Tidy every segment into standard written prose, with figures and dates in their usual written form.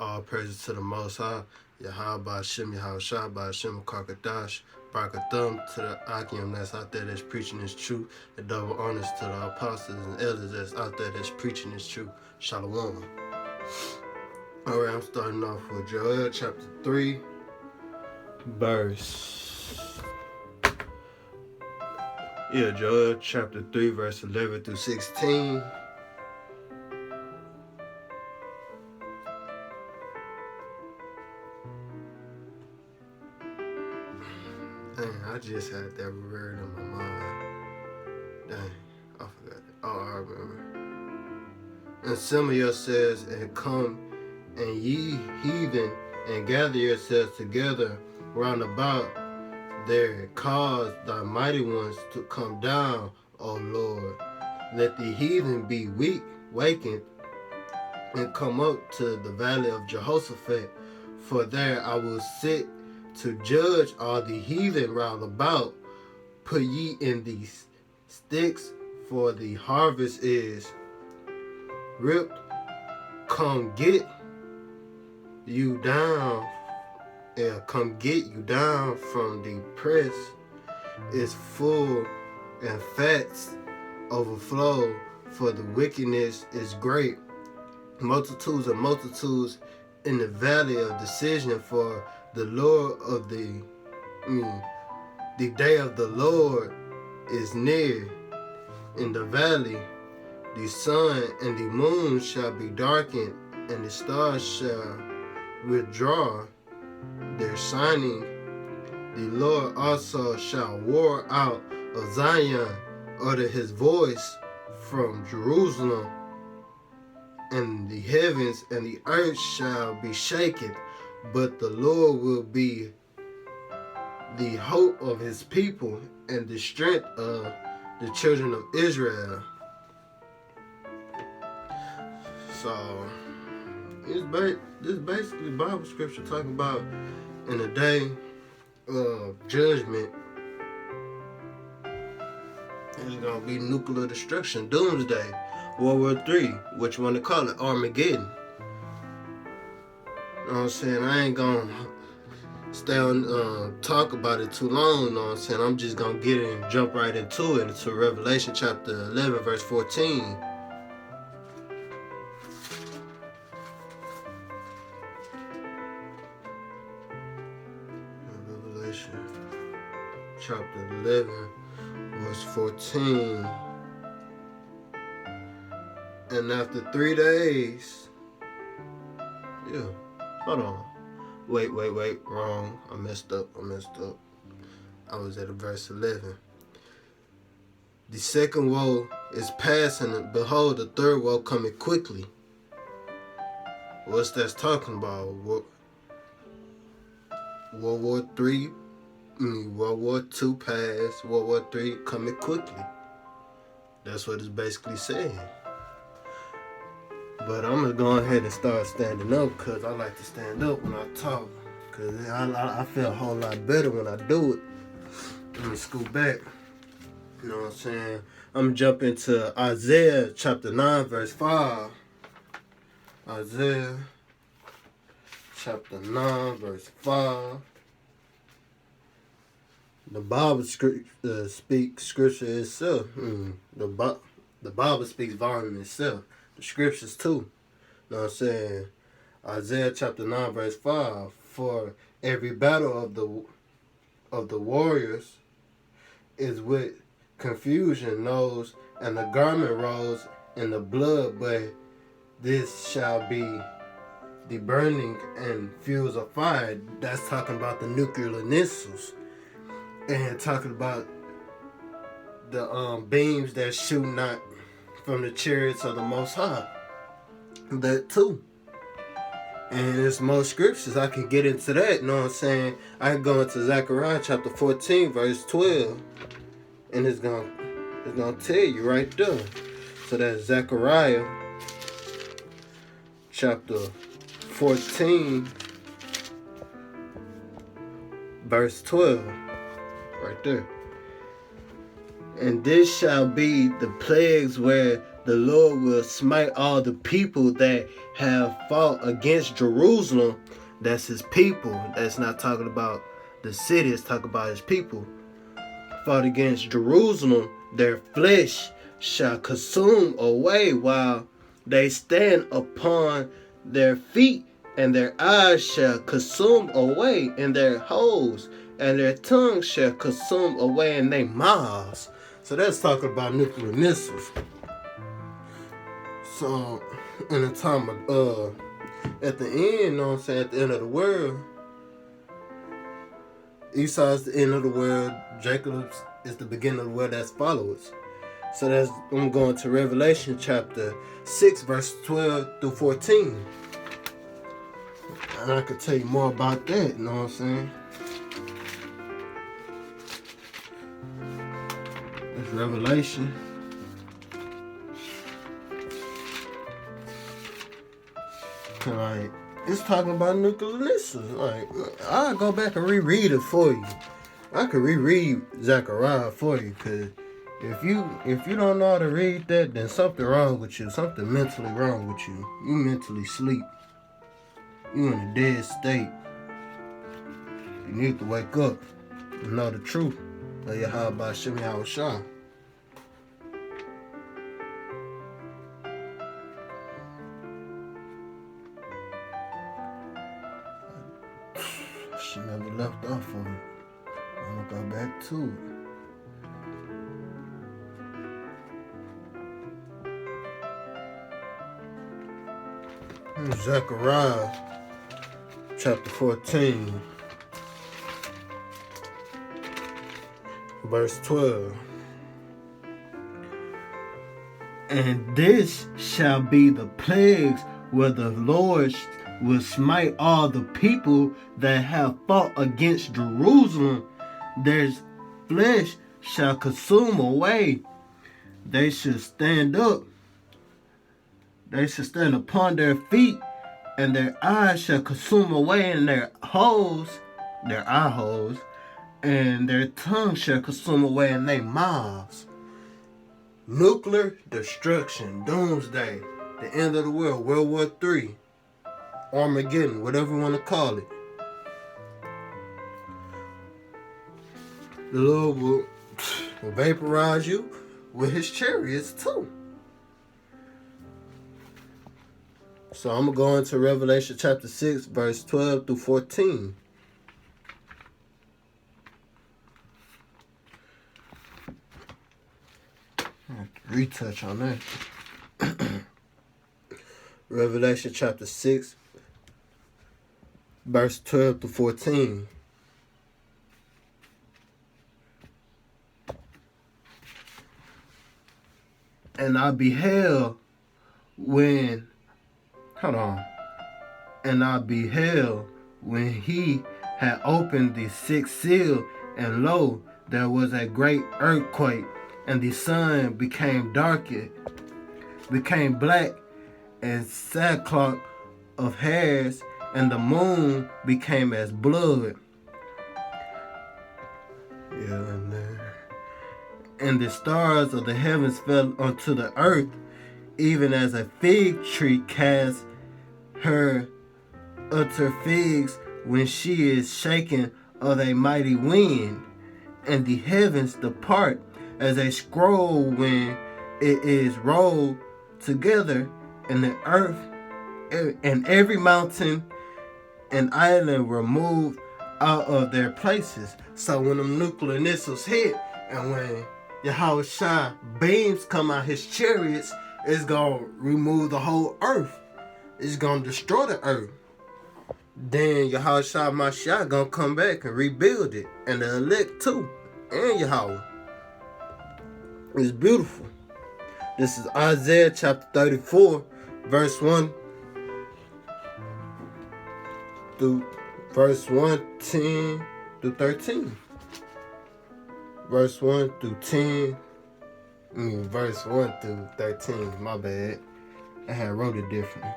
All praises to the Most High, Yahweh Shem, Yahweh Shem, Karkadash, Barakathum to the Akim that's out there that's preaching this truth, and double honors to the apostles and elders that's out there that's preaching this truth. Shalom. Alright, I'm starting off with Joel chapter 3, Joel chapter 3, verse 11 through 16. Dang, I just had that word in my mind. Dang, I forgot it. Oh, I remember. And assemble yourselves and come, and ye heathen, and gather yourselves together round about there, cause thy mighty ones to come down, O Lord. Let the heathen be wakened, and come up to the valley of Jehoshaphat, for there I will sit to judge all the heathen round about. Put ye in these sticks, for the harvest is ripped. Come get you down, come get you down from the press. Is full and fats overflow, for the wickedness is great. Multitudes and multitudes in the valley of decision, for the Lord of the day of the Lord is near. In the valley, the sun and the moon shall be darkened, and the stars shall withdraw their shining. The Lord also shall war out of Zion, utter his voice from Jerusalem, and the heavens and the earth shall be shaken. But the Lord will be the hope of his people and the strength of the children of Israel. So, this is basically Bible scripture talking about in the day of judgment, there's going to be nuclear destruction, Doomsday, World War 3, what you want to call it, Armageddon. You know what I'm saying? I ain't going to stay on talk about it too long, you know what I'm saying? I'm just going to get in and jump right into it, into Revelation chapter 11, verse 14. Revelation chapter 11, verse 14. And after 3 days, hold on. Wait, wrong. I messed up. I was at verse 11. The second woe is passing, and behold, the third woe coming quickly. What's that talking about? World War 3, World War 2 passed, World War 3 coming quickly. That's what it's basically saying. But I'm going to go ahead and start standing up, because I like to stand up when I talk, because I feel a whole lot better when I do it. Let me scoot back. You know what I'm saying? I'm going to jump into Isaiah chapter 9, verse 5. Isaiah chapter 9, verse 5. The Bible speaks scripture itself. The Bible speaks volume itself. The scriptures too. You know what I'm saying? Isaiah chapter 9, verse 5. For every battle of the warriors is with confusion knows, and the garment rolls in the blood, but this shall be the burning and fuels of fire. That's talking about the nuclear missiles, and talking about the beams that shoot not from the chariots of the Most High. That too. And there's more scriptures. I can get into that, you know what I'm saying? I can go into Zechariah chapter 14, verse 12. And it's gonna tell you right there. So that's Zechariah chapter 14, verse 12. Right there. And this shall be the plagues where the Lord will smite all the people that have fought against Jerusalem. That's his people. That's not talking about the city. It's talking about his people. Fought against Jerusalem. Their flesh shall consume away while they stand upon their feet, and their eyes shall consume away in their holes, and their tongue shall consume away in their mouths. So that's talking about nuclear missiles. So in the time of at the end, you know what I'm saying, at the end of the world, Esau is the end of the world, Jacob is the beginning of the world, that's followers. So that's, I'm going to Revelation chapter 6, verse 12 through 14. And I could tell you more about that, you know what I'm saying? It's Revelation. Like, it's talking about nuclear missiles. Like, I'll go back and reread it for you. I could reread Zechariah for you, because if you don't know how to read that, then something wrong with you. Something mentally wrong with you. You mentally sleep. You in a dead state. You need to wake up and know the truth of Yahweh Shem Yahushua. She never left off of it. I'm gonna go back to it. Zechariah chapter 14, verse 12. And this shall be the plagues where the Lord will smite all the people that have fought against Jerusalem. Their flesh shall consume away. They should stand up. They should stand upon their feet, and their eyes shall consume away in their holes, their eye holes, and their tongue shall consume away in their mouths. Nuclear destruction, Doomsday, the end of the world, World War III, Armageddon, whatever you want to call it. The Lord will vaporize you with his chariots too. So I'm going to go into Revelation chapter 6, verse 12 through 14. I have to retouch on that. Revelation chapter 6, verse 12 to 14. And I beheld when he had opened the sixth seal, and lo, there was a great earthquake, and the sun became black, and sackcloth of hairs, and the moon became as blood. And the stars of the heavens fell unto the earth, even as a fig tree casts her utter figs when she is shaken of a mighty wind. And the heavens depart as a scroll when it is rolled together, and the earth and every mountain and island were moved out of their places. So when them nuclear missiles hit, and when Yahushua beams come out his chariots, it's going to remove the whole earth. It's going to destroy the earth. Then Yahushua Mashiach going to come back and rebuild it. And the elect too. And Yahweh. It's beautiful. This is Isaiah chapter 34, verse 1 through verse 1:10 through 13. Verse 1 through 10. Verse 1 through 13. My bad. I had wrote it differently.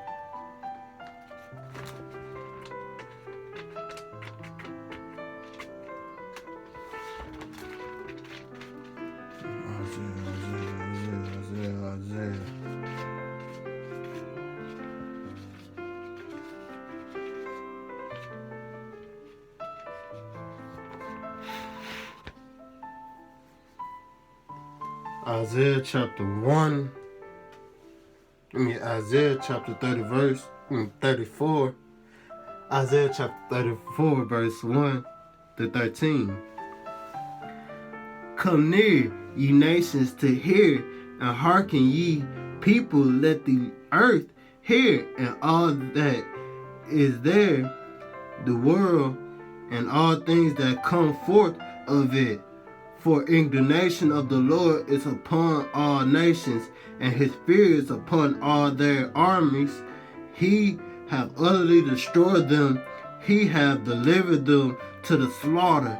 Isaiah. Isaiah chapter 1. Isaiah chapter 34. Isaiah chapter 34, verse 1 to 13. Come near, ye nations, to hear, and hearken, ye people, let the earth hear, and all that is there, the world, and all things that come forth of it. For indignation of the Lord is upon all nations, and his fear is upon all their armies. He hath utterly destroyed them, he hath delivered them to the slaughter.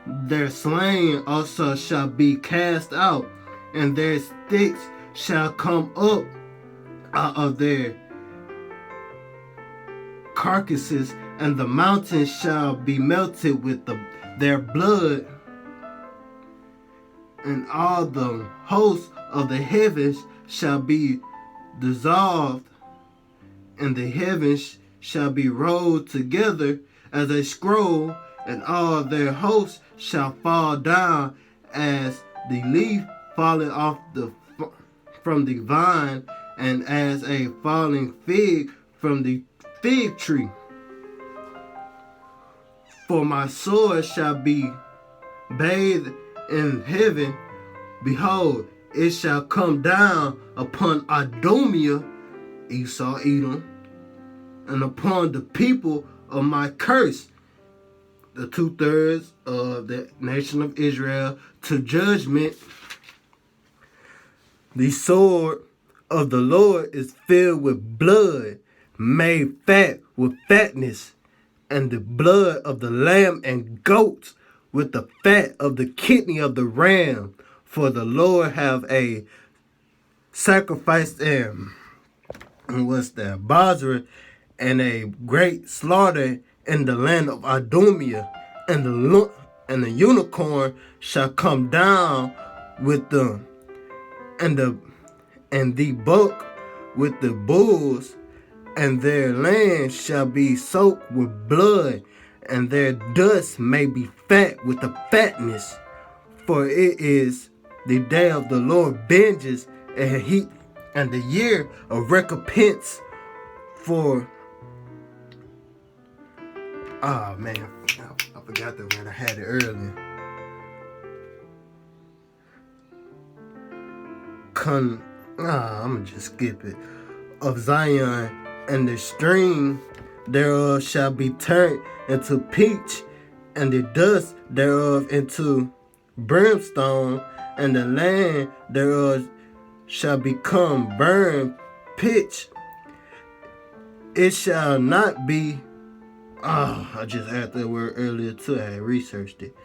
Their slain also shall be cast out, and their sticks shall come up out of their carcasses, and the mountains shall be melted with their blood, and all the hosts of the heavens shall be dissolved, and the heavens shall be rolled together as a scroll, and all their hosts shall fall down as the leaf falling off from the vine, and as a falling fig from the fig tree. For my sword shall be bathed in heaven. Behold, it shall come down upon Idumea, Esau, Edom, and upon the people of my curse, the 2/3 of the nation of Israel, to judgment. The sword of the Lord is filled with blood, made fat with fatness, and the blood of the lamb and goats, with the fat of the kidney of the ram. For the Lord have a sacrifice and Basra, and a great slaughter in the land of Idumea, and the unicorn shall come down with them, and the buck with the bulls, and their land shall be soaked with blood, and their dust may be fat with the fatness. For it is the day of the Lord vengeance, and the year of recompense for. Ah, man, I forgot that word. I had it earlier. I'm gonna just skip it. Of Zion, and the stream thereof shall be turned into pitch, and the dust thereof into brimstone, and the land thereof shall become burned pitch. It shall not be. I just had that word earlier too. I had researched it.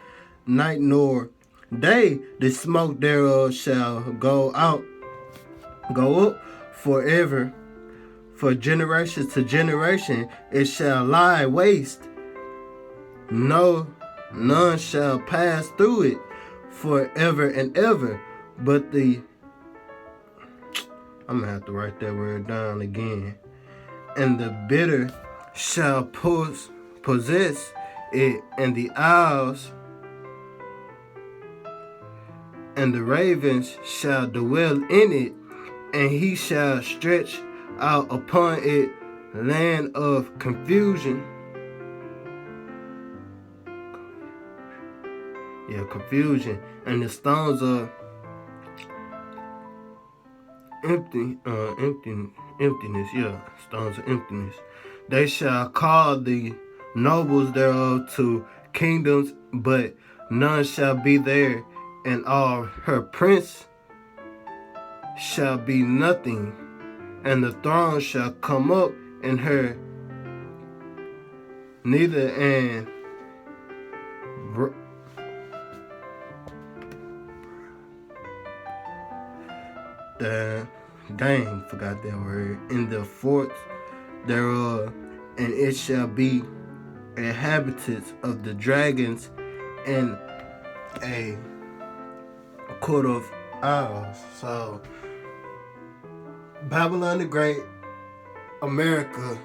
Night nor day, the smoke thereof shall go up forever. For generation to generation, it shall lie waste. None shall pass through it forever and ever. But I'm gonna have to write that word down again. And the bitter shall possess it, and the owls and the ravens shall dwell in it, and he shall stretch out upon it land of confusion. Confusion, and the stones of emptiness. Stones of emptiness. They shall call the nobles thereof to kingdoms, but none shall be there, and all her prince shall be nothing, and the throne shall come up in her, neither and forgot that word. In the forts thereof, and it shall be inhabitants of the dragons, and a court of owls. So Babylon the Great, America,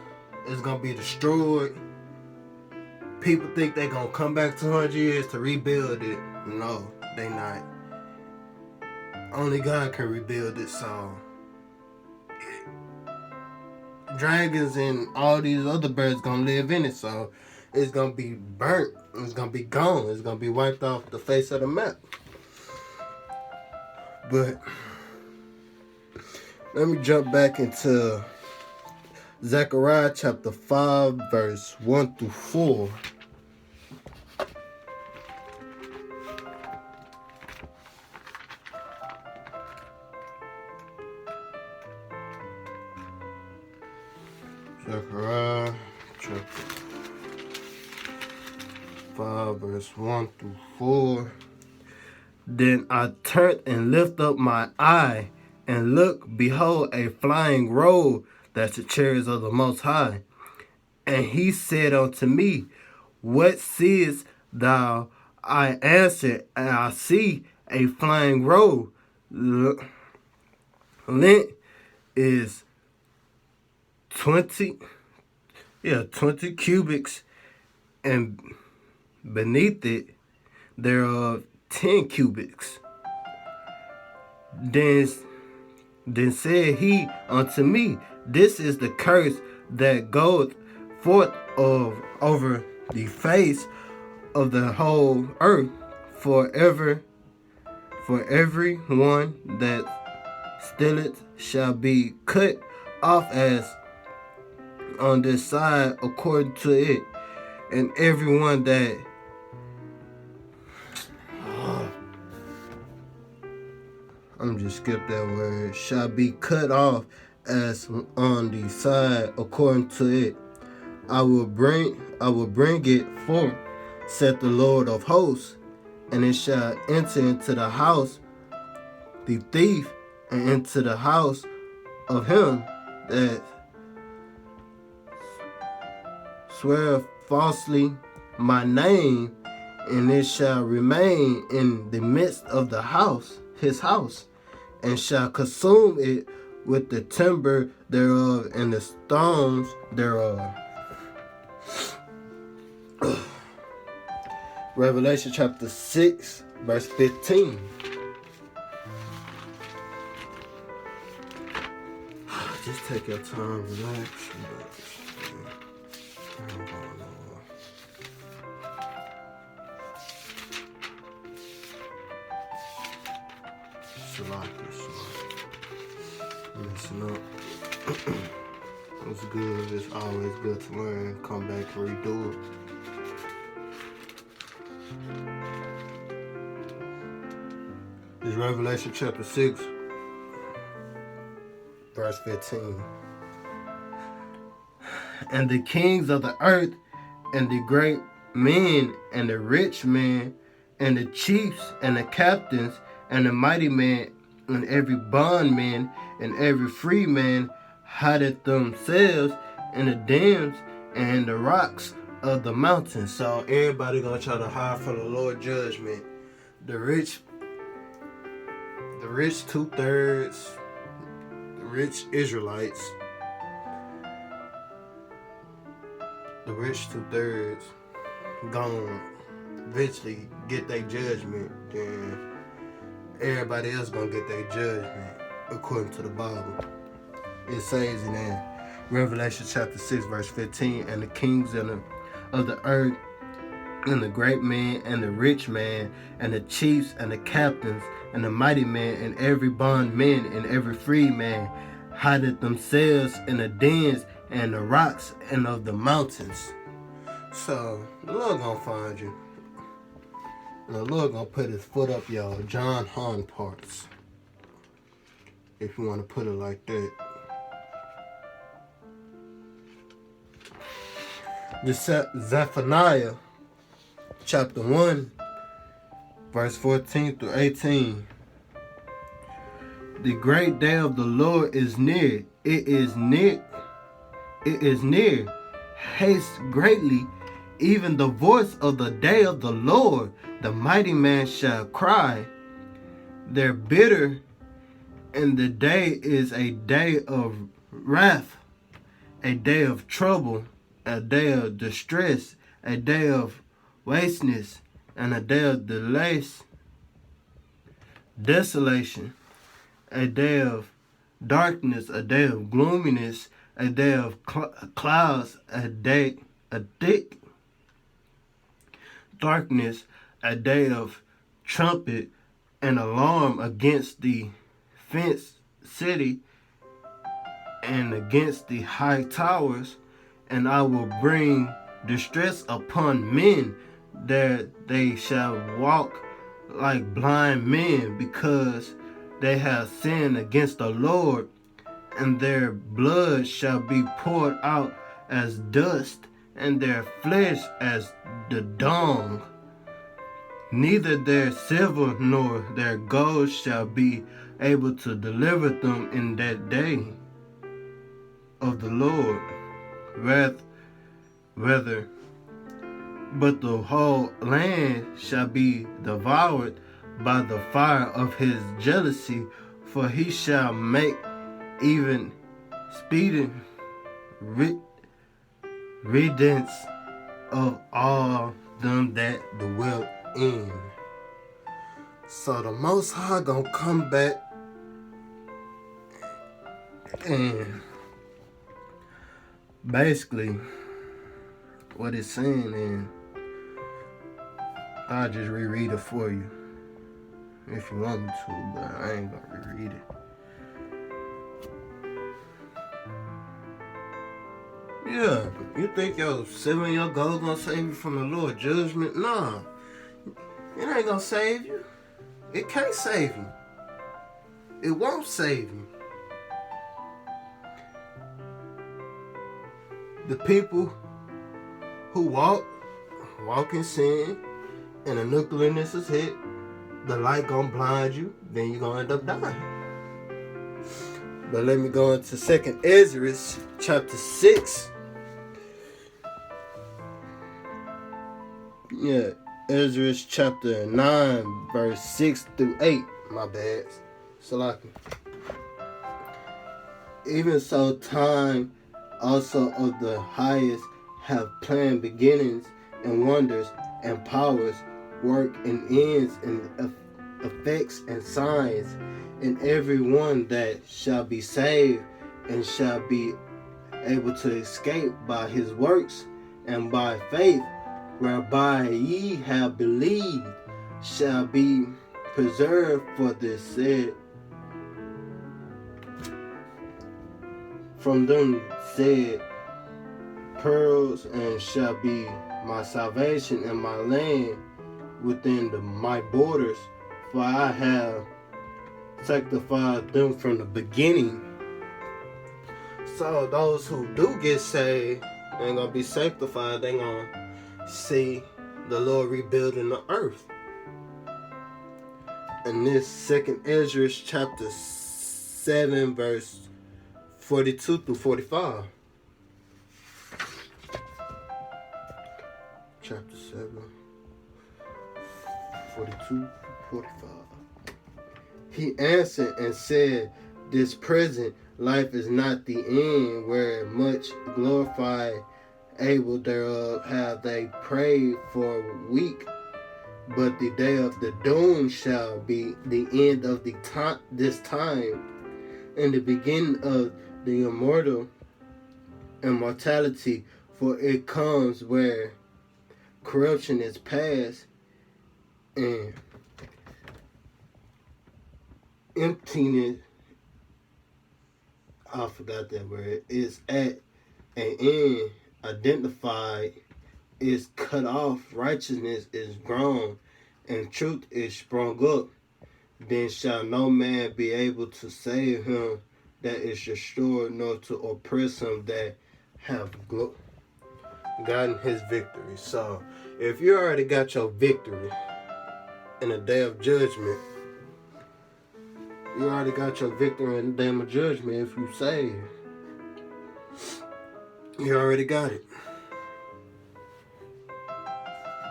is gonna be destroyed. People think they're gonna come back 200 years to rebuild it. No, they not. Only God can rebuild it, so dragons and all these other birds gonna live in it, so it's gonna be burnt, it's gonna be gone, it's gonna be wiped off the face of the map. But let me jump back into Zechariah chapter 5 verse 1 through 4. Zechariah chapter 5 verse 1 through 4. Then I turned and lifted up my eye, and look, behold, a flying roll, that's the chariots of the Most High. And he said unto me, What seest thou? I answered, and I see a flying roll. Length is 20 cubits, and beneath it thereof 10 cubits. Then said he unto me, This is the curse that goeth forth over the face of the whole earth, for every one that stealeth shall be cut off as on this side according to it, and everyone that I'm just skip that word, shall be cut off as on the side according to it. I will bring it forth, saith the Lord of hosts, and it shall enter into the house the thief, and into the house of him that swear falsely my name, and it shall remain in the midst of the house, his house, and shall consume it with the timber thereof and the stones thereof. Revelation chapter 6 verse 15. Just take your time, relax. Listen up. It's good. It's always good to learn. Come back and redo it. It's Revelation chapter 6, verse 15. And the kings of the earth, and the great men, and the rich men, and the chiefs, and the captains, and the mighty men, and every bondman, and every free man, hideth themselves in the dens and the rocks of the mountains. So everybody gonna try to hide from the Lord judgment. The rich 2/3, the rich Israelites, the rich 2/3 gonna eventually get their judgment, and everybody else gonna get their judgment according to the Bible. It says in Revelation chapter 6 verse 15, and the kings of the earth, and the great man, and the rich man, and the chiefs, and the captains, and the mighty man, and every bondman, and every free man, hideth themselves in the dens and the rocks and of the mountains. So the Lord gonna find you. And the Lord gonna put his foot up your John Hahn parts, if you want to put it like that. Zephaniah chapter 1 verse 14 through 18. The great day of the Lord is near. It is near. Haste greatly, even the voice of the day of the Lord. The mighty man shall cry. They're bitter, and the day is a day of wrath, a day of trouble, a day of distress, a day of wasteness, and a day of desolation. a day of darkness, a day of gloominess, a day of clouds, a thick darkness, a day of trumpet and alarm against the fenced city and against the high towers, and I will bring distress upon men, that they shall walk like blind men, because they have sinned against the Lord, and their blood shall be poured out as dust, and their flesh as the dung. Neither their silver nor their gold shall be able to deliver them in that day of the Lord. Rather, but the whole land shall be devoured by the fire of his jealousy, for he shall make even speedy riddance of all them that dwell in. So the Most High gonna come back and basically what it's saying, and I'll just reread it for you if you want me to, but I ain't gonna reread it. Yeah, you think your silver your gold gonna save you from the Lord's judgment? Nah, it ain't gonna save you. It can't save you. It won't save you. The people who walk in sin, and the nuclearness is hit, the light gonna blind you, then you're gonna end up dying. But let me go into 2nd Ezra chapter 6. Yeah, Ezra chapter 9, verse 6 through 8. My bad. Salaki. Even so, time also of the highest have planned beginnings and wonders and powers, work and ends and effects and signs, and every one that shall be saved and shall be able to escape by his works and by faith, whereby ye have believed, shall be preserved for this said from them said pearls, and shall be my salvation and my land within my borders, for I have sanctified them from the beginning. So those who do get saved ain't gonna be sanctified. They gonna see the Lord rebuilding the earth. And this 2nd Ezra chapter 7 verse 42 through 45. Chapter 7 42 through 45. He answered and said, this present life is not the end, where much glorified able thereof have they prayed for a week, but the day of the doom shall be the end of this time, and the beginning of the immortality, for it comes where corruption is past, and emptiness, I forgot that word, is at an end, identified, is cut off, righteousness is grown, and truth is sprung up. Then shall no man be able to save him that is destroyed, nor to oppress him that have gotten his victory. So, if you already got your victory in the day of judgment, you already got your victory in the day of judgment if you saved. You already got it.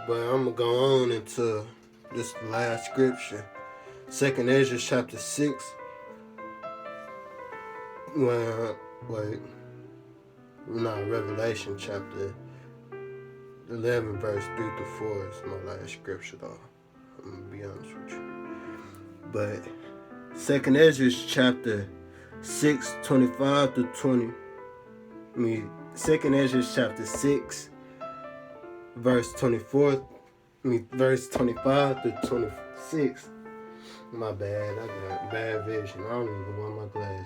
But I'm going to go on into this last scripture. 2nd Ezra chapter 6. Revelation chapter 11 verse 3 to 4 is my last scripture though. I'm going to be honest with you. But Second Ezra chapter 6, 25 to 20. Second Ezra chapter 6, verse 24. Verse 25 to 26. My bad. I got bad vision. I don't even want my glasses.